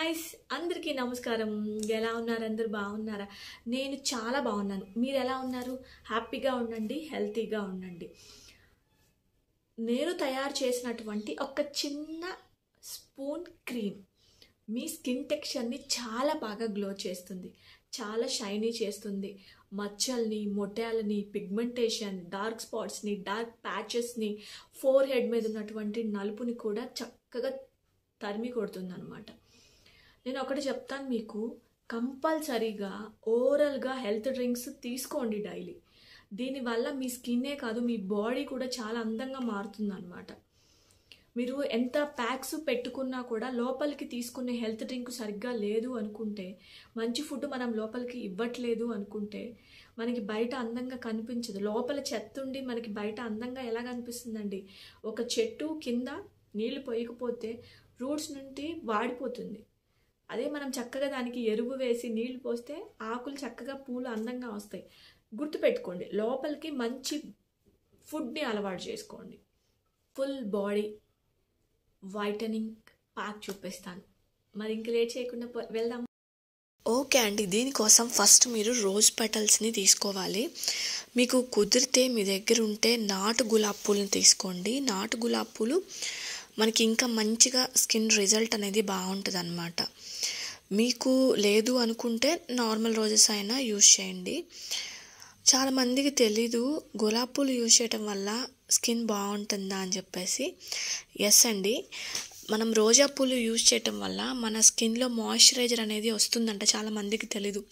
Guys అందరికీ నమస్కారం. ఎలా ఉన్నారు? అందరూ బాగున్నారా? నేను చాలా బాగున్నాను. మీరు ఎలా ఉన్నారు? హ్యాపీగా ఉండండి, హెల్తీగా ఉండండి. నేను తయారు చేసినటువంటి ఒక చిన్న స్పూన్ క్రీమ్ మీ స్కిన్ టెక్స్చర్ని చాలా బాగా గ్లో చేస్తుంది, చాలా షైనీ చేస్తుంది. మచ్చల్ని, మొటాలని, పిగ్మెంటేషన్, డార్క్ స్పాట్స్ని, డార్క్ ప్యాచెస్ని, ఫోర్ హెడ్ మీద ఉన్నటువంటి నలుపుని కూడా చక్కగా తరిమి కొడుతుంది అనమాట. నేను ఒకటి చెప్తాను మీకు, కంపల్సరీగా ఓరల్గా హెల్త్ డ్రింక్స్ తీసుకోండి డైలీ. దీనివల్ల మీ స్కిన్నే కాదు, మీ బాడీ కూడా చాలా అందంగా మారుతుంది అనమాట. మీరు ఎంత ప్యాక్స్ పెట్టుకున్నా కూడా లోపలికి తీసుకునే హెల్త్ డ్రింక్ సరిగ్గా లేదు అనుకుంటే, మంచి ఫుడ్ మనం లోపలికి ఇవ్వట్లేదు అనుకుంటే మనకి బయట అందంగా కనిపించదు. లోపల చెత్త ఉండి మనకి బయట అందంగా ఎలా కనిపిస్తుందండి? ఒక చెట్టు కింద నీళ్లు పోయకపోతే రూట్స్ నుండి వాడిపోతుంది. అదే మనం చక్కగా దానికి ఎరువు వేసి నీళ్లు పోస్తే ఆకులు చక్కగా పూలు అందంగా వస్తాయి. గుర్తుపెట్టుకోండి, లోపలికి మంచి ఫుడ్ని అలవాటు చేసుకోండి. ఫుల్ బాడీ వైటనింగ్ ప్యాక్ చూపిస్తాను. మరి ఇంక లేట్ చేయకుండా వెళ్దాం. ఓకే అండి, దీనికోసం ఫస్ట్ మీరు రోజ్ పెటల్స్ని తీసుకోవాలి. మీకు కుదిరితే మీ దగ్గర ఉంటే నాటు గులాబీ పూలను తీసుకోండి. నాటు గులాబీ పూలు మనకి ఇంకా మంచిగా స్కిన్ రిజల్ట్ అనేది బాగుంటుంది అన్నమాట. మీకు లేదు అనుకుంటే నార్మల్ రోజెస్ అయినా యూజ్ చేయండి. చాలామందికి తెలీదు గులాబీ పూలు యూజ్ చేయటం వల్ల స్కిన్ బాగుంటుందా అని చెప్పేసి. ఎస్ అండి, మనం రోజా పూలు యూజ్ చేయటం వల్ల మన స్కిన్లో మాయిశ్చరైజర్ అనేది వస్తుందంట. చాలామందికి తెలీదు,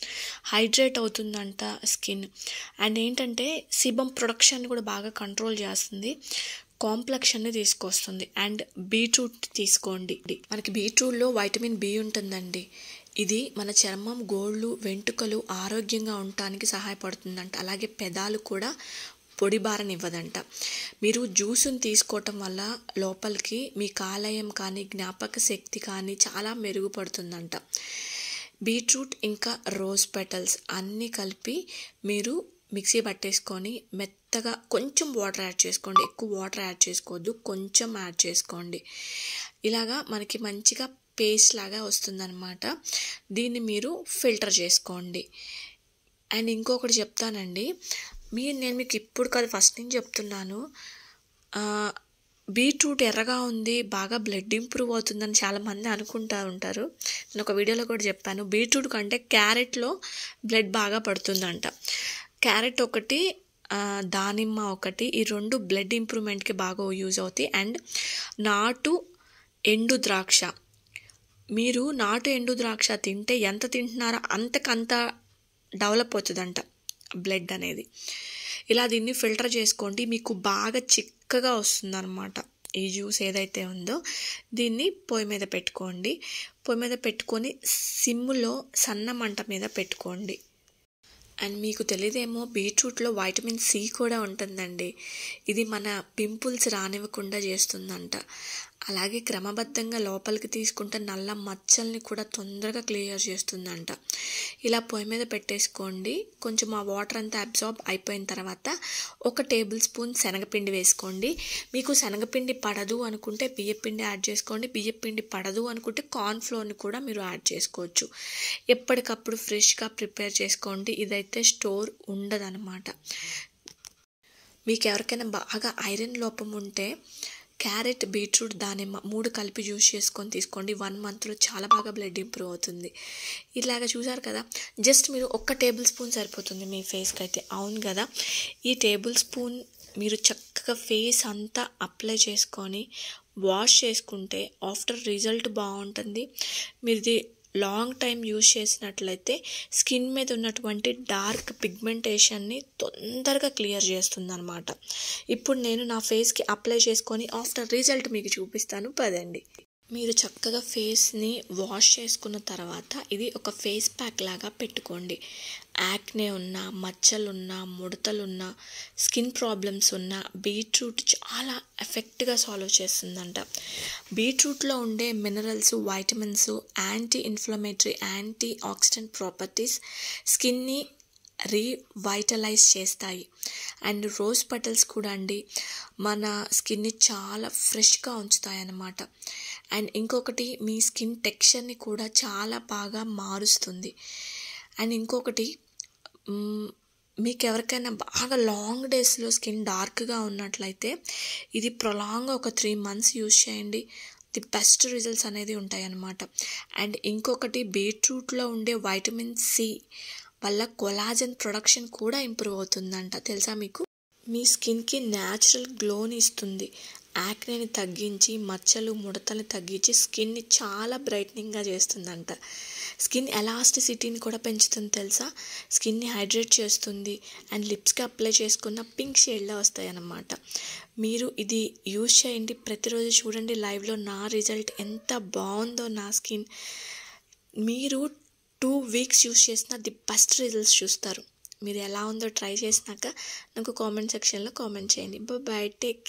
హైడ్రేట్ అవుతుందంట స్కిన్. అండ్ ఏంటంటే సిబమ్ ప్రొడక్షన్ కూడా బాగా కంట్రోల్ చేస్తుంది, కాంప్లెక్షన్ని తీసుకొస్తుంది. అండ్ బీట్రూట్ తీసుకోండి. మనకి బీట్రూట్లో వైటమిన్ బి ఉంటుందండి. ఇది మన చర్మం, గోళ్ళు, వెంట్రుకలు ఆరోగ్యంగా ఉండటానికి సహాయపడుతుందంట. అలాగే పెదాలు కూడా పొడిబారనివ్వదంట. మీరు జ్యూస్ని తీసుకోవటం వల్ల లోపలికి మీ కాలేయం కానీ జ్ఞాపక శక్తి కానీ చాలా మెరుగుపడుతుందంట. బీట్రూట్ ఇంకా రోజ్ పెటల్స్ అన్నీ కలిపి మీరు మిక్సీ పట్టేసుకొని మెత్తగా కొంచెం వాటర్ యాడ్ చేసుకోండి. ఎక్కువ వాటర్ యాడ్ చేసుకోవద్దు, కొంచెం యాడ్ చేసుకోండి. ఇలాగా మనకి మంచిగా పేస్ట్ లాగా వస్తుందన్నమాట. దీన్ని మీరు ఫిల్టర్ చేసుకోండి. అండ్ ఇంకొకటి చెప్తానండి, నేను మీకు ఇప్పుడు కాదు ఫస్ట్ నుంచి చెప్తున్నాను, బీట్రూట్ ఎర్రగా ఉంది, బాగా బ్లడ్ ఇంప్రూవ్ అవుతుందని చాలామంది అనుకుంటూ ఉంటారు. నేను ఒక వీడియోలో కూడా చెప్పాను, బీట్రూట్ కంటే క్యారెట్లో బ్లడ్ బాగా పడుతుందంట. క్యారెట్ ఒకటి, దానిమ్మ ఒకటి, ఈ రెండు బ్లడ్ ఇంప్రూవ్మెంట్కి బాగా యూజ్ అవుతాయి. అండ్ నాటు ఎండు ద్రాక్ష, మీరు నాటు ఎండు ద్రాక్ష తింటే ఎంత తింటున్నారో అంతకంత డెవలప్ అవుతుందంట బ్లడ్ అనేది. ఇలా దీన్ని ఫిల్టర్ చేసుకోండి, మీకు బాగా చిక్కగా వస్తుందన్నమాట. ఈ జ్యూస్ ఏదైతే ఉందో దీన్ని పొయ్యి మీద పెట్టుకోండి. పొయ్యి మీద పెట్టుకొని సిమ్లో సన్న మంట మీద పెట్టుకోండి. అండ్ మీకు తెలియదేమో, బీట్రూట్లో వైటమిన్ సి కూడా ఉంటుందండి. ఇది మన పింపుల్స్ రానివ్వకుండా చేస్తుందంట. అలాగే క్రమబద్ధంగా లోపలికి తీసుకుంటే నల్ల మచ్చల్ని కూడా తొందరగా క్లియర్ చేస్తుందంట. ఇలా పొయ్యి మీద పెట్టేసుకోండి. కొంచెం ఆ వాటర్ అంతా అబ్జార్బ్ అయిపోయిన తర్వాత 1 టేబుల్ స్పూన్ శనగపిండి వేసుకోండి. మీకు శనగపిండి పడదు అనుకుంటే బియ్యపిండి యాడ్ చేసుకోండి. బియ్యపిండి పడదు అనుకుంటే కార్న్ఫ్లోర్ని కూడా మీరు యాడ్ చేసుకోవచ్చు. ఎప్పటికప్పుడు ఫ్రెష్గా ప్రిపేర్ చేసుకోండి, ఇదైతే స్టోర్ ఉండదన్నమాట. మీకు ఎవరికైనా బాగా ఐరన్ లోపం ఉంటే క్యారెట్, బీట్రూట్, దానిమ్మ 3 కలిపి జ్యూస్ చేసుకొని తీసుకోండి. 1 మంత్లో చాలా బాగా బ్లడ్ ఇంప్రూవ్ అవుతుంది. ఇలాగ చూసారు కదా, జస్ట్ మీరు 1 టేబుల్ స్పూన్ సరిపోతుంది మీ ఫేస్కి అయితే. అవును కదా, ఈ టేబుల్ స్పూన్ మీరు చక్కగా ఫేస్ అంతా అప్లై చేసుకొని వాష్ చేసుకుంటే ఆఫ్టర్ రిజల్ట్ బాగుంటుంది. మీది లాంగ్ టైం యూజ్ చేసినట్లయితే స్కిన్ మీద ఉన్నటువంటి డార్క్ పిగ్మెంటేషన్ని తొందరగా క్లియర్ చేస్తుంది అనమాట. ఇప్పుడు నేను నా ఫేస్కి అప్లై చేసుకొని ఆఫ్టర్ రిజల్ట్ మీకు చూపిస్తాను, పదండి. మీరు చక్కగా ఫేస్ని వాష్ చేసుకున్న తర్వాత ఇది ఒక ఫేస్ ప్యాక్ లాగా పెట్టుకోండి. యాక్నే ఉన్నా, మచ్చలున్నా, ముడతలున్నా, స్కిన్ ప్రాబ్లమ్స్ ఉన్నా బీట్రూట్ చాలా ఎఫెక్ట్గా సాల్వ్ చేస్తుందంట. బీట్రూట్లో ఉండే minerals, vitamins, anti inflammatory, anti oxidant properties స్కిన్ని రీవైటలైజ్ చేస్తాయి. అండ్ రోజ్ పెటల్స్ కూడా అండి మన స్కిన్ని చాలా ఫ్రెష్గా ఉంచుతాయి అన్నమాట. అండ్ ఇంకొకటి మీ స్కిన్ టెక్స్చర్ని కూడా చాలా బాగా మారుస్తుంది. అండ్ ఇంకొకటి మీకు ఎవరికైనా బాగా లాంగ్ డేస్లో స్కిన్ డార్క్గా ఉన్నట్లయితే ఇది ప్రొలాంగ్ ఒక 3 months యూజ్ చేయండి. ది బెస్ట్ రిజల్ట్స్ అనేది ఉంటాయి అన్నమాట. అండ్ ఇంకొకటి బీట్రూట్లో ఉండే వైటమిన్ సి వల్ల కొలాజన్ ప్రొడక్షన్ కూడా ఇంప్రూవ్ అవుతుందంట. తెలుసా మీకు? మీ స్కిన్కి న్యాచురల్ గ్లోని ఇస్తుంది. యాక్నేని తగ్గించి మచ్చలు ముడతల్ని తగ్గించి స్కిన్ని చాలా బ్రైట్నింగ్గా చేస్తుందంట. స్కిన్ ఎలాస్టిసిటీని కూడా పెంచుతుంది తెలుసా? స్కిన్ని హైడ్రేట్ చేస్తుంది. అండ్ లిప్స్కి అప్లై చేసుకున్న పింక్ షేడ్లో వస్తాయి అన్నమాట. మీరు ఇది యూజ్ చేయండి, ప్రతిరోజు చూడండి లైవ్లో నా రిజల్ట్ ఎంత బాగుందో నా స్కిన్. మీరు 2 weeks యూజ్ చేసిన ది బెస్ట్ రిజల్ట్స్ చూస్తారు. మీరు ఎలా ఉందో ట్రై చేసినాక నాకు కామెంట్ సెక్షన్లో కామెంట్ చేయండి. Bye, take